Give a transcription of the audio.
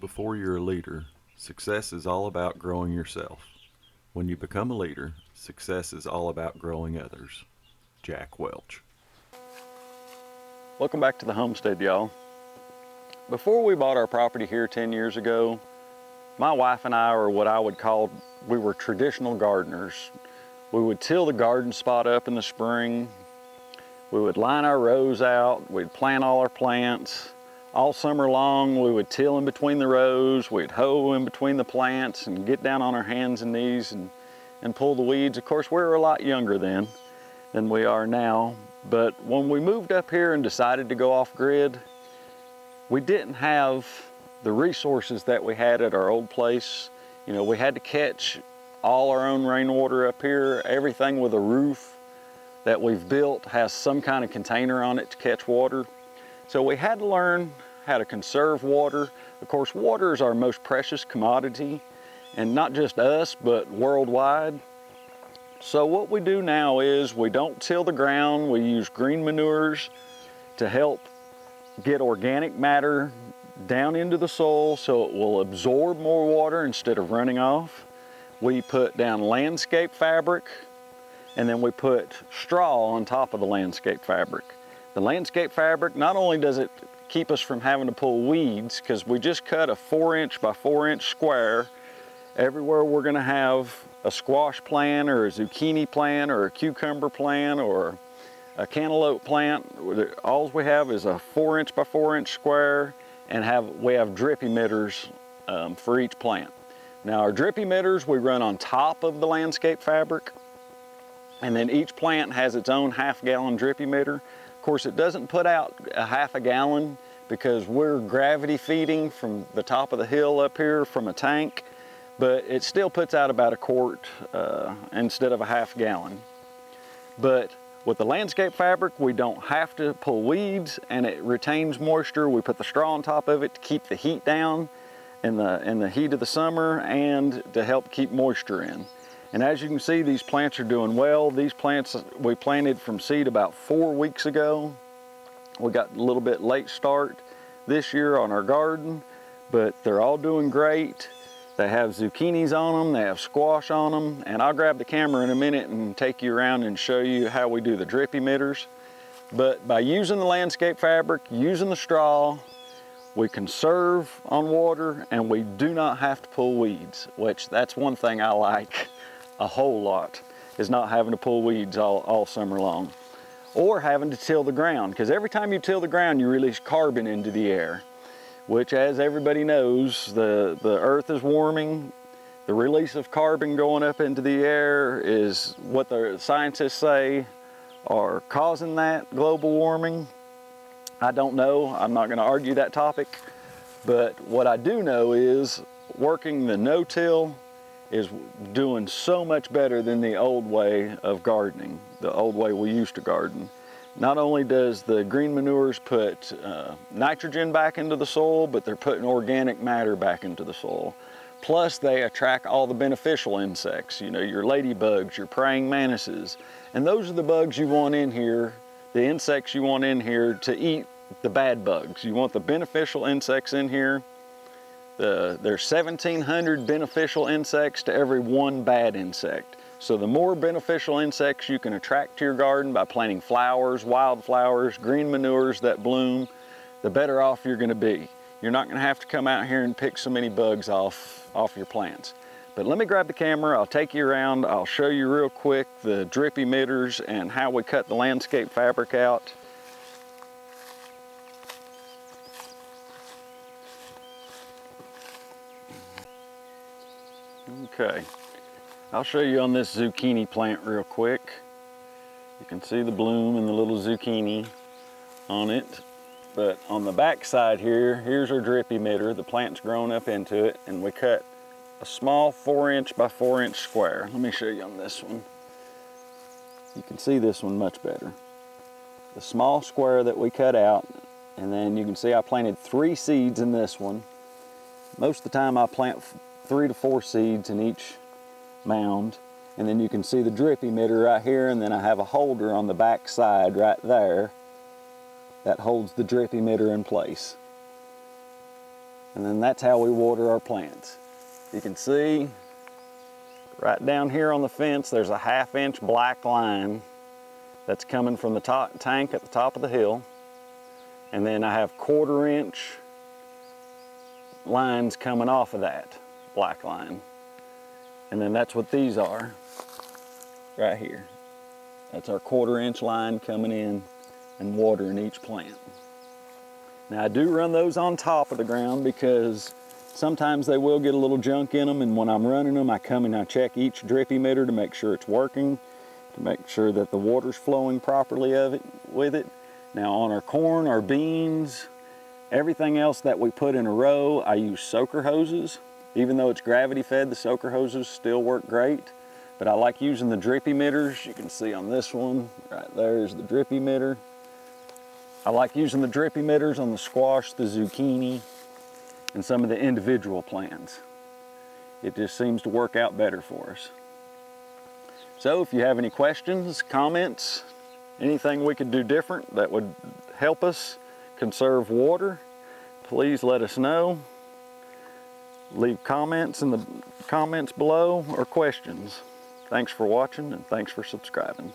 Before you're a leader, success is all about growing yourself. When you become a leader, success is all about growing others. Jack Welch. Welcome back to the homestead, y'all. Before we bought our property here 10 years ago, my wife and I are what I would call, we were traditional gardeners. We would till the garden spot up in the spring. We would line our rows out. We'd plant all our plants. All summer long, we would till in between the rows. We'd hoe in between the plants and get down on our hands and knees and pull the weeds. Of course, we were a lot younger then than we are now. But when we moved up here and decided to go off grid, we didn't have the resources that we had at our old place. You know, we had to catch all our own rainwater up here. Everything with a roof that we've built has some kind of container on it to catch water. So we had to learn how to conserve water. Of course, water is our most precious commodity, and not just us, but worldwide. So what we do now is we don't till the ground. We use green manures to help get organic matter down into the soil so it will absorb more water instead of running off. We put down landscape fabric, and then we put straw on top of the landscape fabric. The landscape fabric, not only does it keep us from having to pull weeds, because we just cut a 4" by 4" square everywhere we're going to have a squash plant or a zucchini plant or a cucumber plant or a cantaloupe plant. All we have is a 4" by 4" square, and we have drip emitters for each plant. Now our drip emitters we run on top of the landscape fabric, and then each plant has its own half-gallon drip emitter. Of course, it doesn't put out a half a gallon because we're gravity feeding from the top of the hill up here from a tank, but it still puts out about a quart instead of a half gallon. But with the landscape fabric, we don't have to pull weeds, and it retains moisture. We put the straw on top of it to keep the heat down in the heat of the summer and to help keep moisture in. And as you can see, these plants are doing well. These plants we planted from seed about 4 weeks ago. We got a little bit late start this year on our garden, but they're all doing great. They have zucchinis on them, they have squash on them, and I'll grab the camera in a minute and take you around and show you how we do the drip emitters. But by using the landscape fabric, using the straw, we conserve on water, and we do not have to pull weeds, which that's one thing I like a whole lot, is not having to pull weeds all summer long, or having to till the ground, because every time you till the ground you release carbon into the air, which, as everybody knows, the earth is warming. The release of carbon going up into the air is what the scientists say are causing that global warming. I don't know, I'm not going to argue that topic, but what I do know is working the no-till is doing so much better than the old way of gardening, the old way we used to garden. Not only does the green manures put nitrogen back into the soil, but they're putting organic matter back into the soil. Plus they attract all the beneficial insects, you know, your ladybugs, your praying mantises. And those are the bugs you want in here, the insects you want in here to eat the bad bugs. You want the beneficial insects in here. There's 1,700 beneficial insects to every 1 bad insect. So the more beneficial insects you can attract to your garden by planting flowers, wildflowers, green manures that bloom, the better off you're going to be. You're not going to have to come out here and pick so many bugs off your plants. But let me grab the camera, I'll take you around, I'll show you real quick the drip emitters and how we cut the landscape fabric out. Okay, I'll show you on this zucchini plant real quick. You can see the bloom and the little zucchini on it. But on the back side here, here's our drip emitter. The plant's grown up into it, and we cut a small 4" by 4" square. Let me show you on this one. You can see this one much better. The small square that we cut out, and then you can see I planted 3 seeds in this one. Most of the time I plant 3 to 4 seeds in each mound, and then you can see the drip emitter right here, and then I have a holder on the back side right there that holds the drip emitter in place. And then that's how we water our plants. You can see right down here on the fence, there's a 1/2 inch black line that's coming from the top tank at the top of the hill. And then I have 1/4 inch lines coming off of that black line. And then that's what these are right here. That's our 1/4 inch line coming in and watering each plant. Now I do run those on top of the ground because sometimes they will get a little junk in them, and when I'm running them, I come and I check each drip emitter to make sure it's working, to make sure that the water's flowing properly with it. Now on our corn, our beans, everything else that we put in a row, I use soaker hoses. Even though it's gravity fed, the soaker hoses still work great. But I like using the drip emitters. You can see on this one, right there is the drip emitter. I like using the drip emitters on the squash, the zucchini, and some of the individual plants. It just seems to work out better for us. So if you have any questions, comments, anything we could do different that would help us conserve water, please let us know. Leave comments in the comments below or questions. Thanks for watching and thanks for subscribing.